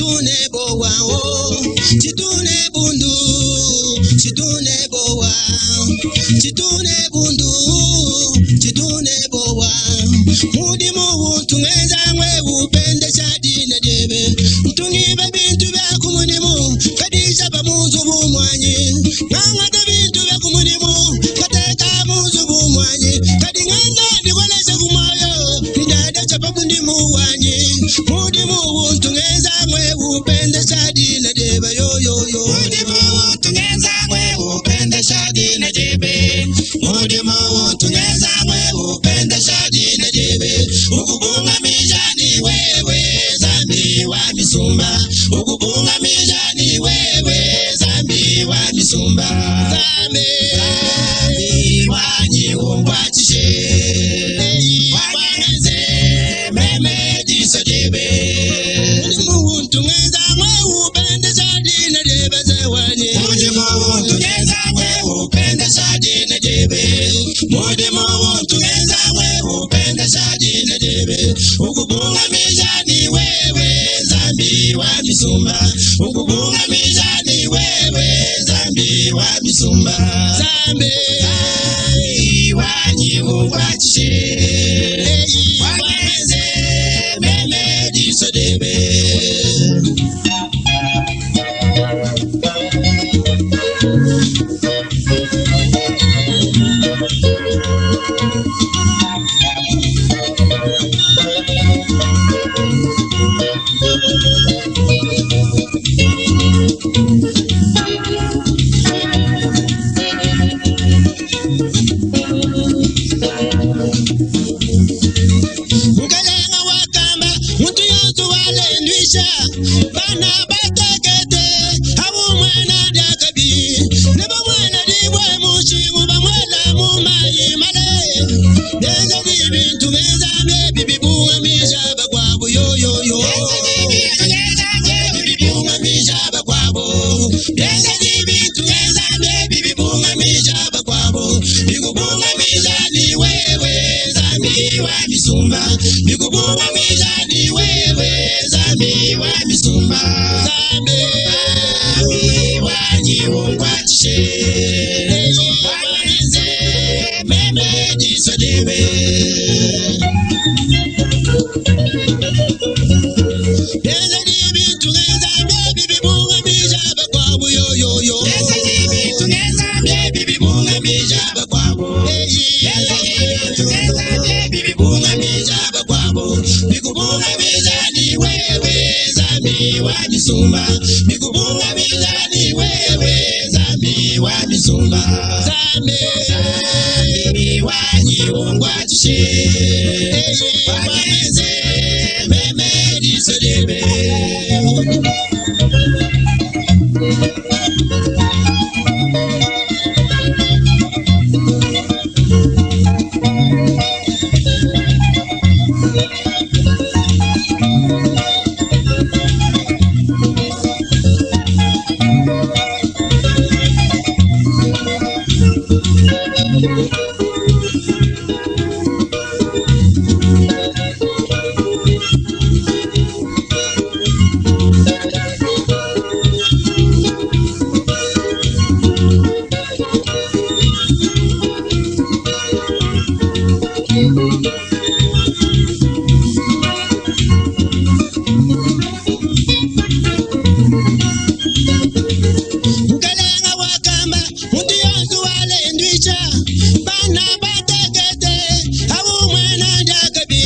chitune bowa o chitune bundu chitune bowa chitune bundu chitune bowa mudi mutu ngeza mwe upende shadi na debe mtungibe bintu bya kumunimu kadisha bamuzu bumwanyi nganga de bintu bya kumunimu kateka muzu bumwanyi kadingana ndikolesha kumayo ndada chapabundi muwanyi mudi mutu ngeza mwe upende shadi na debe yo yo yo mudi mutu ngeza mwe upende shadi na debe mudi mutu ngeza mwe upende shadi na debe ukubunga mijani wewe zambi wa misumba ukubunga mijani wewe zambi wa misumba zambi wanyi ungwachishe wangenze meme disodebe muntu ngeza mwe upende shadi na debe zewani muntu ngeza mwe upende shadi na debe muntu ngeza mwe upende shadi na debe ukubunga mijani wewe zambi wa misumba ukubunga mijani wewe zambi wa misumba zambi wanyi ungwachishe wangenze meme disodebe Mukalenga wakamba muntu yotu walendwisha bana batekete abu mwana dakabi nebo mwana dibwe mushimu bamwela mumayi male denga dibintu ngeza mebi bibunga mijaba kwabo yo yo yo ngeza mebi bibunga mijaba kwabo denga dibintu ngeza mebi bibunga mijaba kwabo bikubunga mijani wewe zambi wa misumba bikubunga mijani wewe zambi wa misumba zambi wanyi ungwachishe wangenze meme disodebe denga dibintu ngeza mebi bibunga mijaba kwabo yo yo yo denga dibintu ngeza mebi bibunga mijaba kwabo denga dibintu ngeza mebi bibunga mijaba kwabo bikubunga mijani wewe zambi wa misumba bikubunga mijani wewe zambi wa misumba zambi wanyi ungwachishe wangenze meme disodebe Mukalenga wakamba muntu yotu walendwisha bana batekete abu mwana dakabi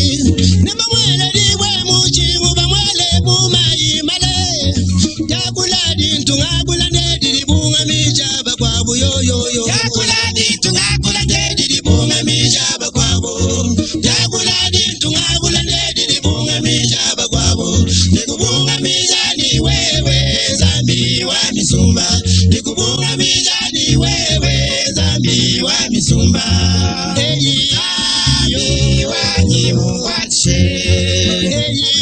nebo mwana dibwe mushimu bamwele mumayi male yakula dintu ngakula ndedibunga mijaba kwabo yo yo yo yakula dintu ngakula ndedibunga mijaba kwabo yakula dintu ngakula ndedibunga mijaba kwabo nikubunga mijani wewe zambi wa misumba nikubunga mijani wewe zambi wa misumba zambi wanyi ungwachishe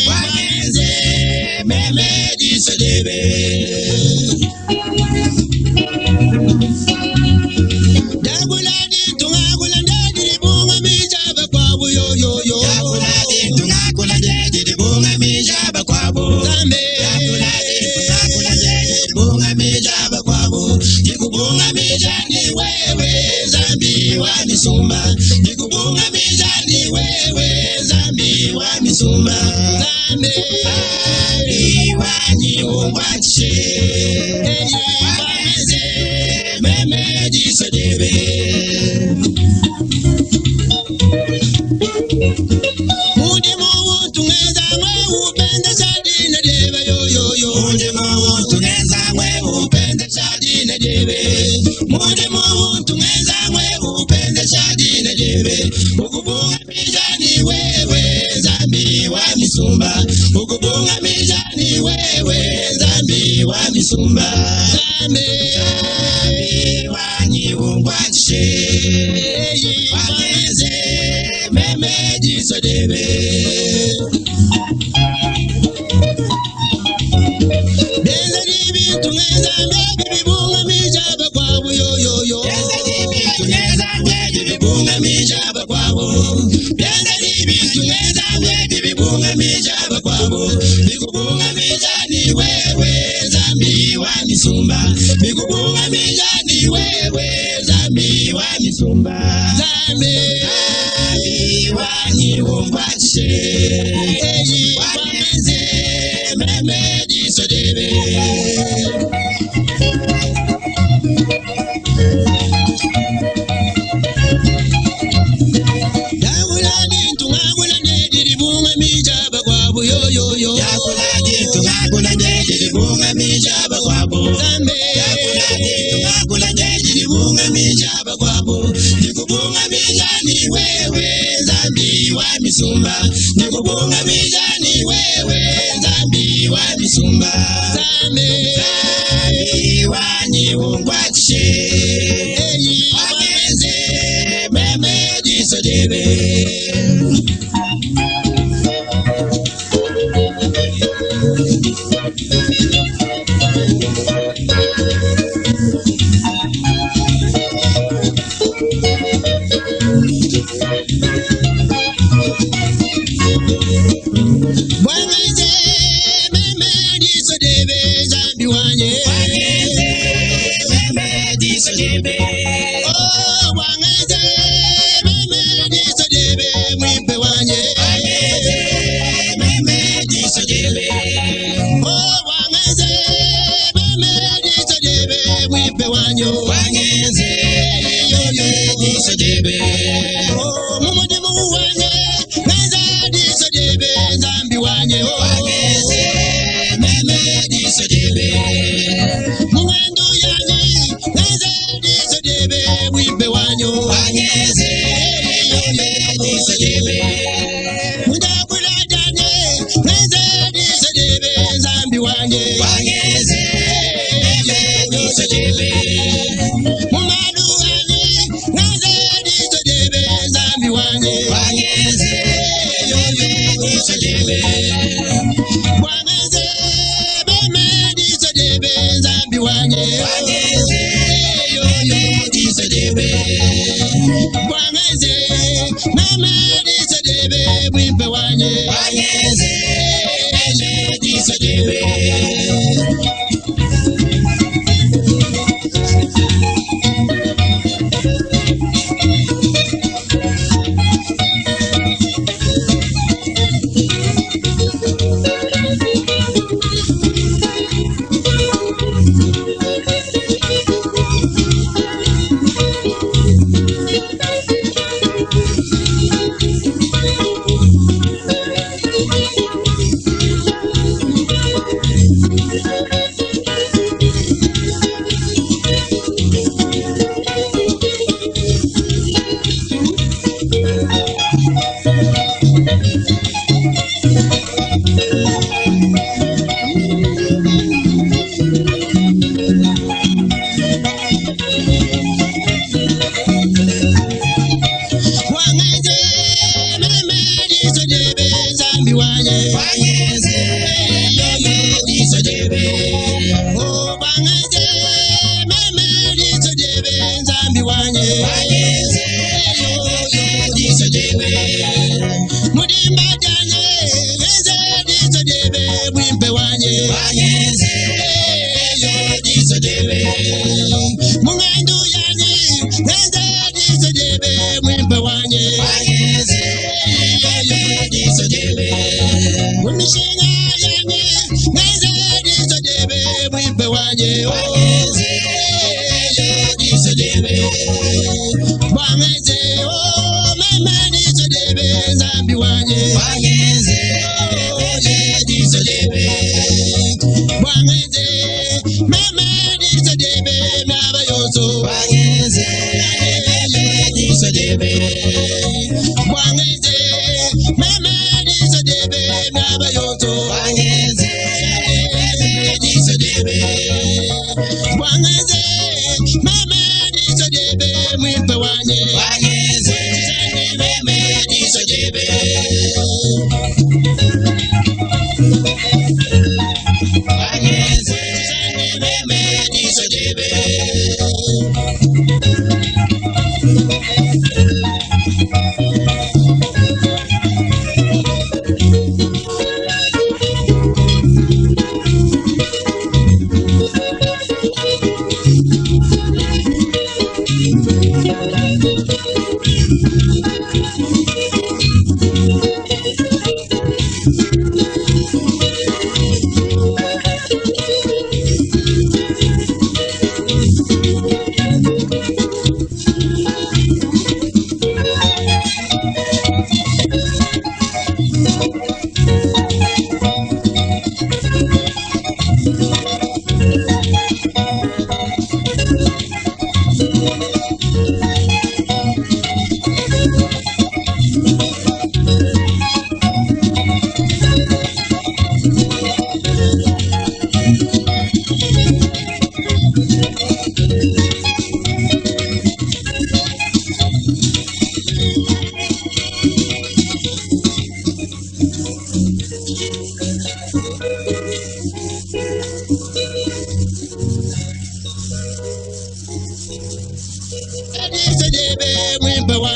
wangenze meme disodebe yakula dintu ngakula ndedibunga mijaba kwabo yo yo yo yakula dintu ngakula ndedibunga mijaba kwabo zambi yakula misumba, nikubunga mijani wewe zambi wa misumba, zambi wani ungwache, wameze meme jisadebe. Mudi mawu tungeza mwe upende shadi na debe yo yo yo. Mudi mawu tungeza mwe upende shadi na debe. Mudi mawu tungeza mwe upende shadi na debe. Ukubunga mijani wewe zambi wa misumba. Ukubunga mijani wewe zambi wa misumba. Zambi wani ungwache, wameze meme jisadebe. Benza dibi tungeza mbe bibunga mijaba kwabu yo yo yo. Benza dibi tungeza mbe bibunga mijaba kwabu. Benza dibi tungeza mbe bibunga mijaba kwabu. Bikubunga mijani wewe zambi wa misumba. Bikubunga mijani wewe zambi wa misumba. Zambi wani ungwache, wameze meme jisadebe. Yakulani tungakula nediribunga mijaba kwabu yo yo yo. Yakulani tungakula nediribunga mijaba kwabu. Zambi yakulani tungakula nediribunga mijaba kwabu. Nikubunga mijani wewe zambi wa misumba. Nikubunga mijani wewe zambi wa misumba. Zambi wani ungwache, wameze meme jisadebe. Wameze meme jisadebe zambi wanye. Wameze meme jisadebe. Oh, wameze meme jisadebe mwimpe wanye. Wameze meme jisadebe. Oh, wameze meme jisadebe mwimpe wanyo. Wameze yo yo jisadebe. Oh, mumudimu wanye meze jisadebe zambi wanye. Oh, wameze meme jisadebe. Mwendu yani meze jisadebe mwimpe wanyo. Wameze yo yo jisadebe. Mundabula janye meze jisadebe zambi wanye. Wameze yo jisadebe. Mumadu yani meze jisadebe zambi wanye. Wameze yo yo jisadebe. Wameze meme jisadebe zambi wanye. Wameze yo yo jisadebe. Wameze meme jisadebe mwimpe wanye. Wameze meme jisadebe. Mungandu yani, nenda diso debe. debe. Unishinga yange, ngeze diso debe, mwipe wanye. Wangeze, diso debe. Wangeze, mama diso debe, zambi wanye. Wangeze, diso debe. Wangeze, mama diso debe, maba yoso. Wangeze, diso debe. Wangeze, mama diso debe, maba yoso. Wangeze, diso debe. Wangeze, mama diso debe, mwipe wanye. Wangeze, mama diso debe. Wangeze, mama diso debe.